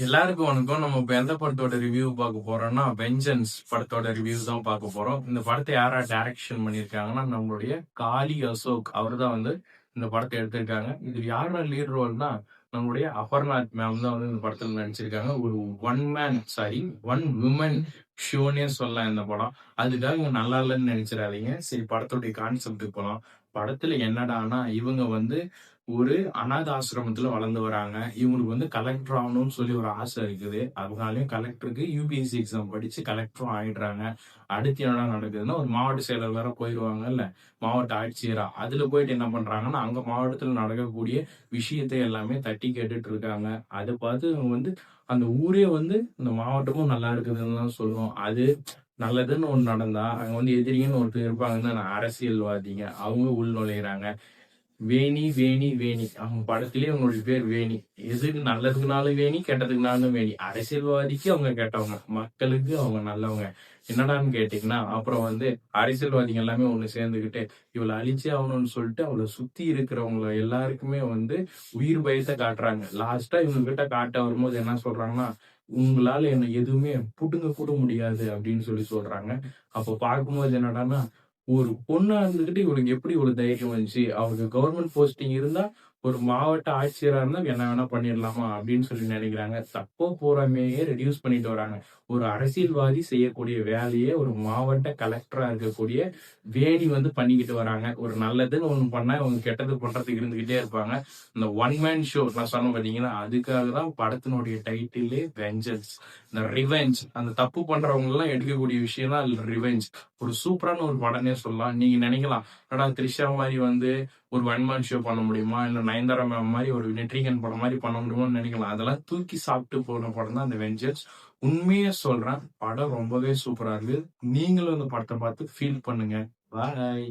எல்லாருக்கும் வணக்கம். நம்ம இப்ப எந்த படத்தோட ரிவ்யூ பார்க்க போறோம்னா, வெஞ்சன்ஸ் படத்தோட ரிவ்யூ தான் பார்க்க போறோம். இந்த படத்தை யாரா டைரக்ஷன் பண்ணியிருக்காங்கன்னா, நம்மளுடைய காளி அசோக் அவர் தான் வந்து இந்த படத்தை எடுத்திருக்காங்க. இது யாரோட லீட் ரோல்னா, நம்மளுடைய அபர்நாத் மேம் தான் வந்து இந்த படத்துல நடிச்சிருக்காங்க. ஒரு ஒன் விமன் ஷோனே சொல்லலாம் இந்த படம். அதுக்காக இங்க நல்லா இல்லைன்னு நினைச்சிடாதீங்க. சரி, படத்துடைய கான்செப்ட்டுக்கு போலாம். படத்துல என்னடான்னா, இவங்க வந்து ஒரு அநாத ஆசிரமத்துல வளர்ந்து வராங்க. இவங்களுக்கு வந்து கலெக்டர் ஆகணும்னு சொல்லி ஒரு ஆசை இருக்குது. அதனாலயும் கலெக்டருக்கு யூபிஎஸ்சி எக்ஸாம் படிச்சு கலெக்டரும் ஆயிடுறாங்க. அடுத்து என்ன நடக்குதுன்னா, ஒரு மாவட்ட செயலர் வேற போயிருவாங்கல்ல, மாவட்ட ஆட்சியரா. அதுல போயிட்டு என்ன பண்றாங்கன்னா, அங்க மாவட்டத்துல நடக்கக்கூடிய விஷயத்தை எல்லாமே தட்டி கேட்டுட்டு இருக்காங்க. அதை பார்த்து இவங்க வந்து அந்த ஊரே வந்து இந்த மாவட்டமும் நல்லா இருக்குதுன்னு தான் சொல்லுவோம். அது நல்லதுன்னு ஒண்ணு நடந்தா, அங்க வந்து எதிரின்னு ஒருத்தர் இருப்பாங்கன்னு அரசியல்வாதிங்க. அவங்க உள் நுழையிறாங்க. வேணி வேணி வேணி அவங்க படத்திலேயே அவங்களுடைய பேர் வேணி. எதுக்கு நல்லதுக்குனாலும் வேணி, கெட்டதுக்குனாலும் வேணி. அரசியல்வாதிக்கு அவங்க கெட்டவங்க, மக்களுக்கு அவங்க நல்லவங்க. என்னடான்னு கேட்டீங்கன்னா, அப்புறம் வந்து அரசியல்வாதிகள் எல்லாமே ஒண்ணு சேர்ந்துகிட்டு இவளை அழிச்சே ஆகணும்னு சொல்லிட்டு அவளை சுத்தி இருக்கிறவங்க எல்லாருக்குமே வந்து உயிர் பயத்தை காட்டுறாங்க. லாஸ்டா இவங்க கிட்ட காட்ட வரும்போது என்ன சொல்றாங்கன்னா, உங்களால என்ன எதுவுமே புடுங்க கூட முடியாது அப்படின்னு சொல்லி சொல்றாங்க. அப்ப பார்க்கும்போது என்னடான்னா, ஒரு பொண்ணா இருந்துகிட்டு இவளுக்கு எப்படி இவ்வளவு தைரியம் வந்துச்சு? அவளுக்கு கவர்மெண்ட் போஸ்டிங் இருந்தா, ஒரு மாவட்ட ஆட்சியரா இருந்தா என்ன வேணா பண்ணிடலாமா? அப்படின்னு சொல்லி நினைக்கிறாங்க. தப்போ பொறாமையே ரெடியூஸ் பண்ணிட்டு வராங்க. ஒரு அரசியல்வாதி செய்யக்கூடிய வேலையே ஒரு மாவட்ட கலெக்டரா இருக்கக்கூடிய வேணி வந்து பண்ணிக்கிட்டு வராங்க. ஒரு நல்லதுன்னு ஒண்ணு பண்ணா இவங்க கெட்டது பண்றதுக்கு இருந்துகிட்டே இருப்பாங்க. இந்த ஒன் மேன் ஷோ நான் சொன்னேன் பாத்தீங்கன்னா, அதுக்காக தான் படத்தினுடைய டைட்டிலே வெஞ்சன்ஸ். இந்த ரிவெஞ்ச், அந்த தப்பு பண்றவங்க எல்லாம் எடுக்கக்கூடிய விஷயம் தான் ரிவெஞ்ச். ஒரு சூப்பரான ஒரு படம்னே சொல்லலாம். நீங்க நினைக்கலாம், என்னடா த்ரிஷா மாதிரி வந்து ஒரு ஒன் மேன் ஷோ பண்ண முடியுமா? இல்ல நயன்தாரா மேம் மாதிரி ஒரு நெட்ரிகன் படம் மாதிரி பண்ண முடியுமான்னு நினைக்கலாம். அதெல்லாம் தூக்கி சாப்பிட்டு போன படம் தான் அந்த வெஞ்சர்ஸ். உண்மையே சொல்றேன், படம் ரொம்பவே சூப்பரா இருக்கு. நீங்களும் இந்த படத்தை பார்த்து ஃபீல் பண்ணுங்க. பாய்.